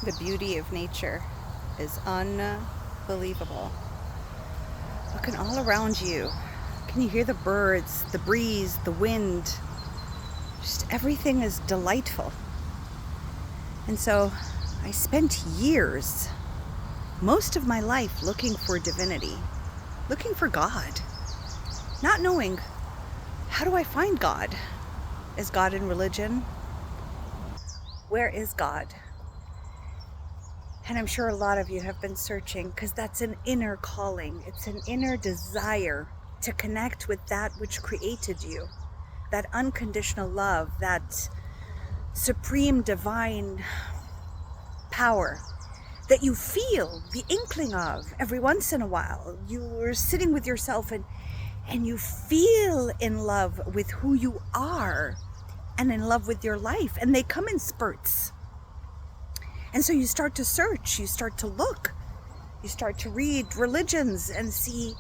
The beauty of nature is unbelievable. Looking all around you, can you hear the birds, the breeze, the wind? Just everything is delightful. And so I spent years, most of my life, looking for divinity, looking for God, not knowing, how do I find God? Is God in religion? Where is God? And I'm sure a lot of you have been searching, because that's an inner calling. It's an inner desire to connect with that which created you, that unconditional love, that supreme divine power that you feel the inkling of every once in a while. You're sitting with yourself and you feel in love with who you are and in love with your life, and they come in spurts. And so you start to search, you start to look, you start to read religions and see,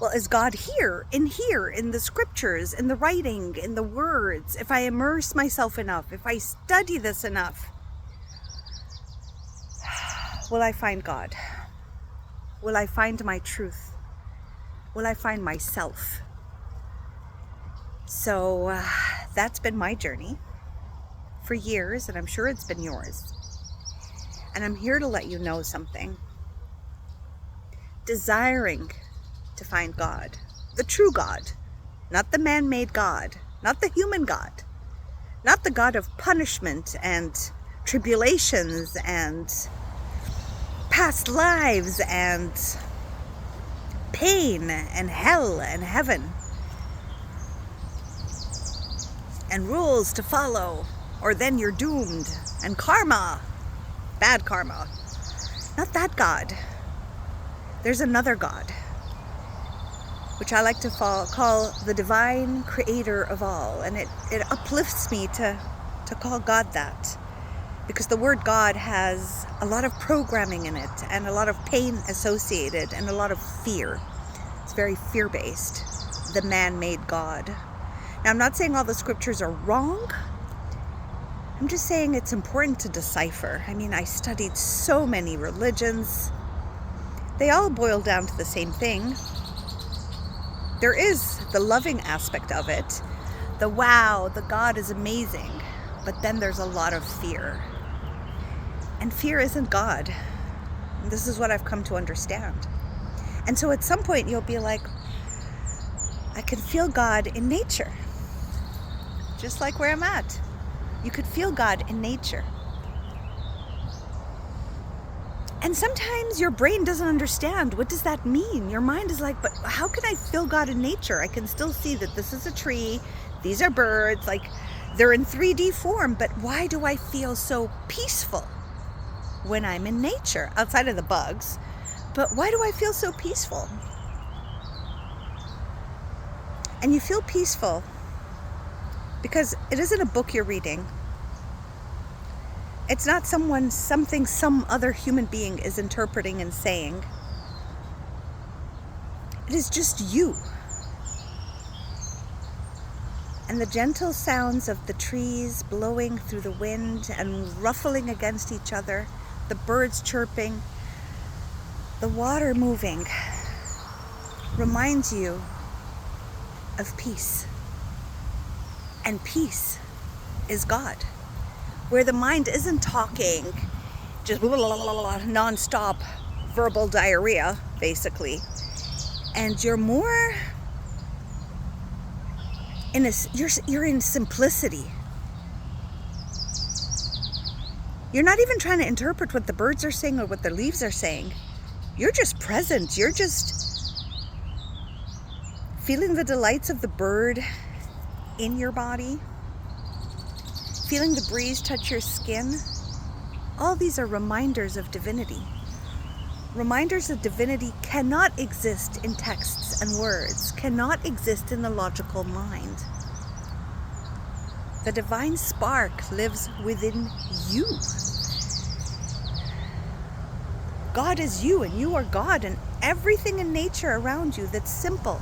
well, is God here, in the scriptures, in the writing, in the words? If I immerse myself enough, if I study this enough, will I find God? Will I find my truth? Will I find myself? So that's been my journey for years, and I'm sure it's been yours. And I'm here to let you know something. Desiring to find God, the true God, not the man-made God, not the human God, not the God of punishment and tribulations and past lives and pain and hell and heaven and rules to follow, or then you're doomed, and karma, bad karma. Not that God. There's another God, which I like to call the divine creator of all. And it uplifts me to call God that, because the word God has a lot of programming in it and a lot of pain associated and a lot of fear. It's very fear-based, the man-made God. Now, I'm not saying all the scriptures are wrong. I'm just saying it's important to decipher. I mean, I studied so many religions. They all boil down to the same thing. There is the loving aspect of it. The wow, the God is amazing. But then there's a lot of fear. And fear isn't God. And this is what I've come to understand. And so at some point you'll be like, I can feel God in nature. Just like where I'm at. You could feel God in nature. And sometimes your brain doesn't understand. What does that mean? Your mind is like, but how can I feel God in nature? I can still see that this is a tree. These are birds. Like, they're in 3D form. But why do I feel so peaceful when I'm in nature? Outside of the bugs. But why do I feel so peaceful? And you feel peaceful because it isn't a book you're reading. It's not something some other human being is interpreting and saying. It is just you. And the gentle sounds of the trees blowing through the wind and ruffling against each other, the birds chirping, the water moving, reminds you of peace. And peace is God. Where the mind isn't talking, just non-stop verbal diarrhea, basically. And you're more you're in simplicity. You're not even trying to interpret what the birds are saying or what the leaves are saying. You're just present. You're just feeling the delights of the bird in your body. Feeling the breeze touch your skin. All these are reminders of divinity. Reminders of divinity cannot exist in texts and words, cannot exist in the logical mind. The divine spark lives within you. God is you, and you are God, and everything in nature around you that's simple,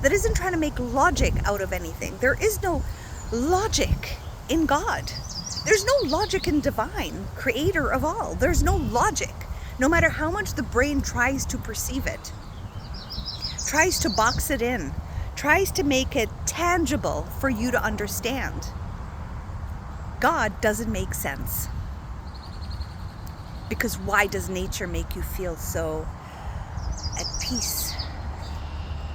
that isn't trying to make logic out of anything. There is no logic in God. There's no logic in divine, creator of all. There's no logic, no matter how much the brain tries to perceive it, tries to box it in, tries to make it tangible for you to understand. God doesn't make sense. Because why does nature make you feel so at peace?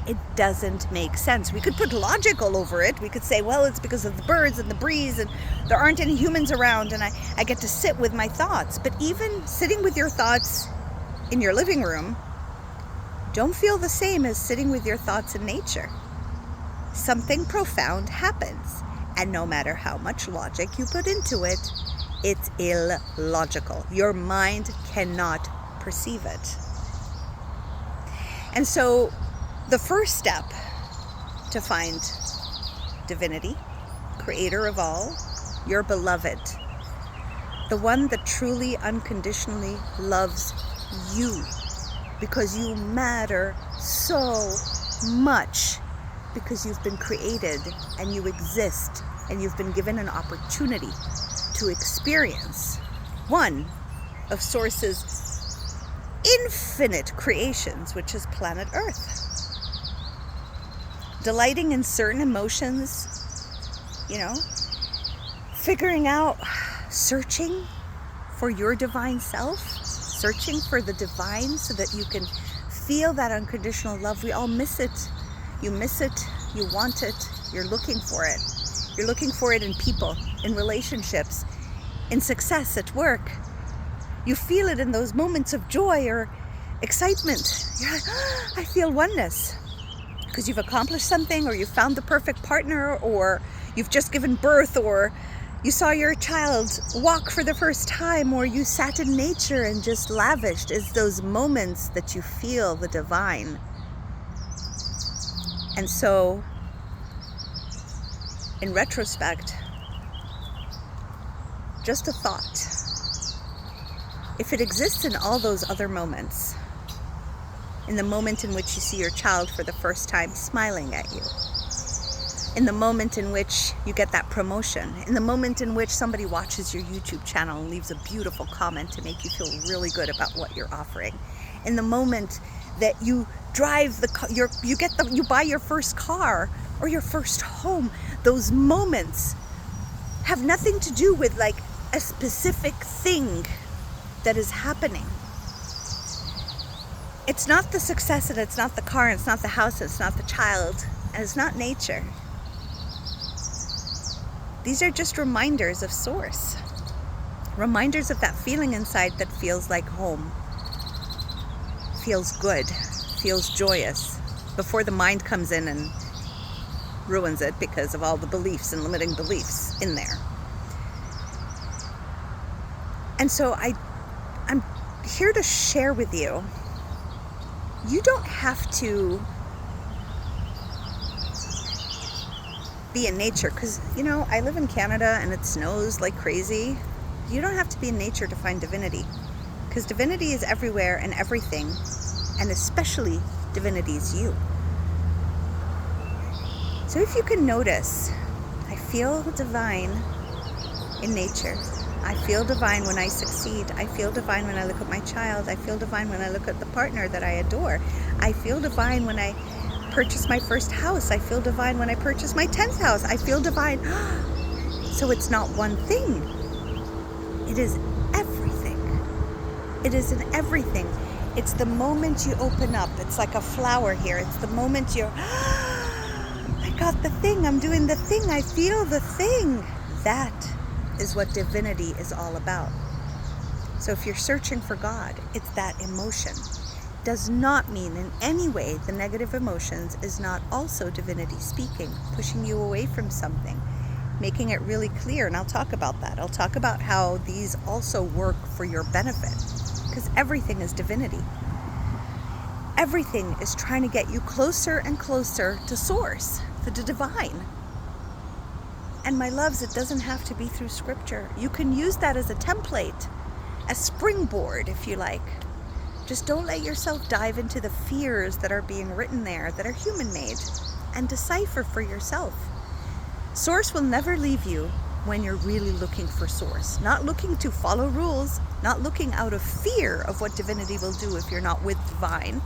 It doesn't make sense. We could put logic all over it. We could say, well, it's because of the birds and the breeze and there aren't any humans around and I get to sit with my thoughts. But even sitting with your thoughts in your living room don't feel the same as sitting with your thoughts in nature. Something profound happens. And no matter how much logic you put into it, it's illogical. Your mind cannot perceive it. And so the first step to find divinity, creator of all, your beloved, the one that truly unconditionally loves you because you matter so much, because you've been created and you exist and you've been given an opportunity to experience one of Source's infinite creations, which is planet Earth. Delighting in certain emotions, figuring out, searching for your divine self, searching for the divine so that you can feel that unconditional love. We all miss it. You miss it, you want it, you're looking for it. You're looking for it in people, in relationships, in success at work. You feel it in those moments of joy or excitement. You're like, I feel oneness. Because you've accomplished something, or you've found the perfect partner, or you've just given birth, or you saw your child walk for the first time, or you sat in nature and just lavished. It's those moments that you feel the divine. And so, in retrospect, just a thought. If it exists in all those other moments, in the moment in which you see your child for the first time smiling at you, in the moment in which you get that promotion, in the moment in which somebody watches your YouTube channel and leaves a beautiful comment to make you feel really good about what you're offering, in the moment that you drive the car, you buy your first car or your first home, those moments have nothing to do with like a specific thing that is happening. It's not the success, and it's not the car, and it's not the house, and it's not the child, and it's not nature. These are just reminders of Source. Reminders of that feeling inside that feels like home. Feels good. Feels joyous. Before the mind comes in and ruins it because of all the beliefs and limiting beliefs in there. And so I'm here to share with you, you don't have to be in nature, because I live in Canada and it snows like crazy. You don't have to be in nature to find divinity, because divinity is everywhere and everything, and especially divinity is you. So if you can notice, I feel divine in nature. I feel divine when I succeed. I feel divine when I look at my child. I feel divine when I look at the partner that I adore. I feel divine when I purchase my first house. I feel divine when I purchase my 10th house. I feel divine. So it's not one thing. It is everything. It is in everything. It's the moment you open up. It's like a flower here. It's the moment you're, I got the thing. I'm doing the thing. I feel the thing. That is what divinity is all about. So if you're searching for God, it's that emotion. Does not mean in any way the negative emotions is not also divinity speaking, pushing you away from something, making it really clear. And I'll talk about that. I'll talk about how these also work for your benefit, because everything is divinity. Everything is trying to get you closer and closer to Source, to the divine. And my loves, it doesn't have to be through scripture. You can use that as a template, a springboard, if you like. Just don't let yourself dive into the fears that are being written there, that are human-made, and decipher for yourself. Source will never leave you when you're really looking for source. Not looking to follow rules, not looking out of fear of what divinity will do if you're not with divine,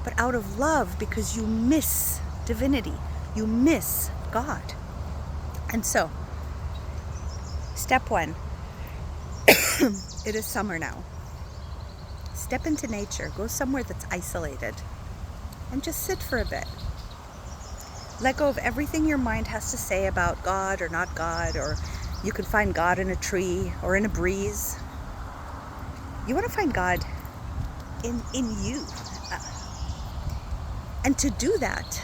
but out of love because you miss divinity. You miss God. And so, step one, it is summer now. Step into nature. Go somewhere that's isolated and just sit for a bit. Let go of everything your mind has to say about God or not God, or you can find God in a tree or in a breeze. You want to find God in you. And to do that,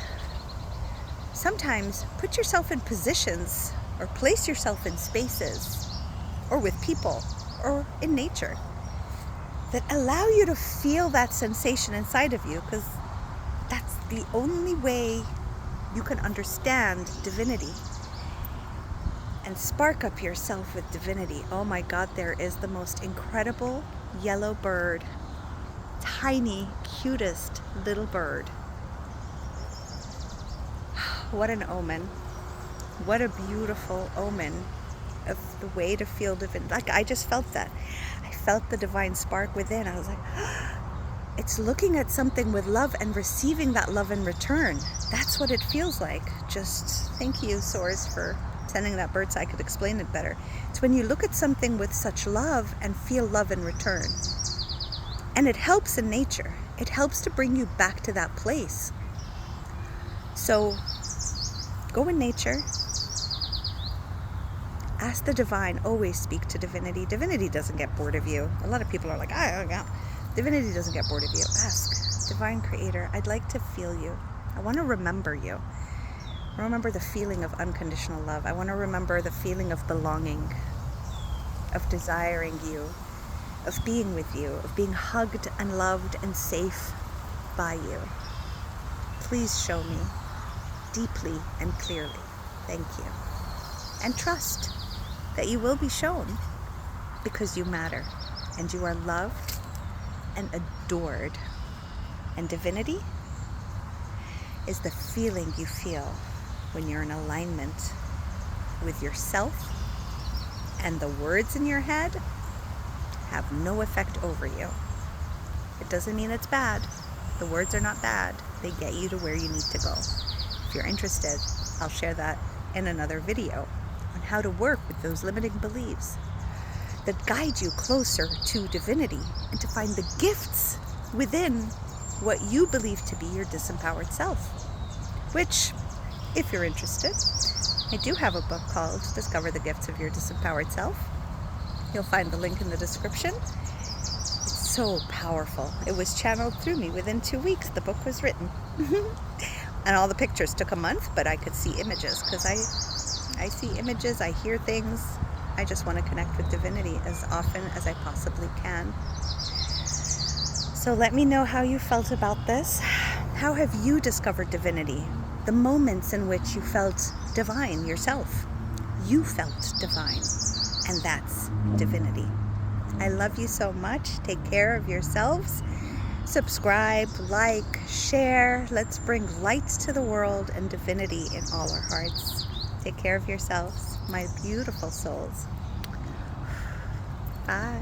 sometimes put yourself in positions or place yourself in spaces or with people or in nature that allow you to feel that sensation inside of you, because that's the only way you can understand divinity and spark up yourself with divinity. Oh my God, there is the most incredible yellow bird, tiny, cutest little bird. What an omen. What a beautiful omen of the way to feel divine. Like, I just felt that. I felt the divine spark within. I was like, it's looking at something with love and receiving that love in return. That's what it feels like. Just thank you, Source, for sending that bird so I could explain it better. It's when you look at something with such love and feel love in return. And it helps in nature. It helps to bring you back to that place. So go in nature. Ask the divine. Always speak to divinity. Divinity doesn't get bored of you. A lot of people are like, divinity doesn't get bored of you. Ask, divine creator, I'd like to feel you. I want to remember you. I want to remember the feeling of unconditional love. I want to remember the feeling of belonging, of desiring you, of being with you, of being hugged and loved and safe by you. Please show me deeply and clearly. Thank you. And trust that you will be shown, because you matter and you are loved and adored. And divinity is the feeling you feel when you're in alignment with yourself, and the words in your head have no effect over you. It doesn't mean it's bad. The words are not bad. They get you to where you need to go. If you're interested, I'll share that in another video on how to work with those limiting beliefs that guide you closer to divinity and to find the gifts within what you believe to be your disempowered self. Which, if you're interested, I do have a book called Discover the Gifts of Your Disempowered Self. You'll find the link in the description. It's so powerful. It was channeled through me within 2 weeks. The book was written. And all the pictures took a month, but I could see images, because I see images, I hear things. I just want to connect with divinity as often as I possibly can. So let me know how you felt about this. How have you discovered divinity? The moments in which you felt divine yourself. You felt divine, and that's divinity. I love you so much. Take care of yourselves. Subscribe, like, share. Let's bring light to the world and divinity in all our hearts. Take care of yourselves, my beautiful souls. Bye.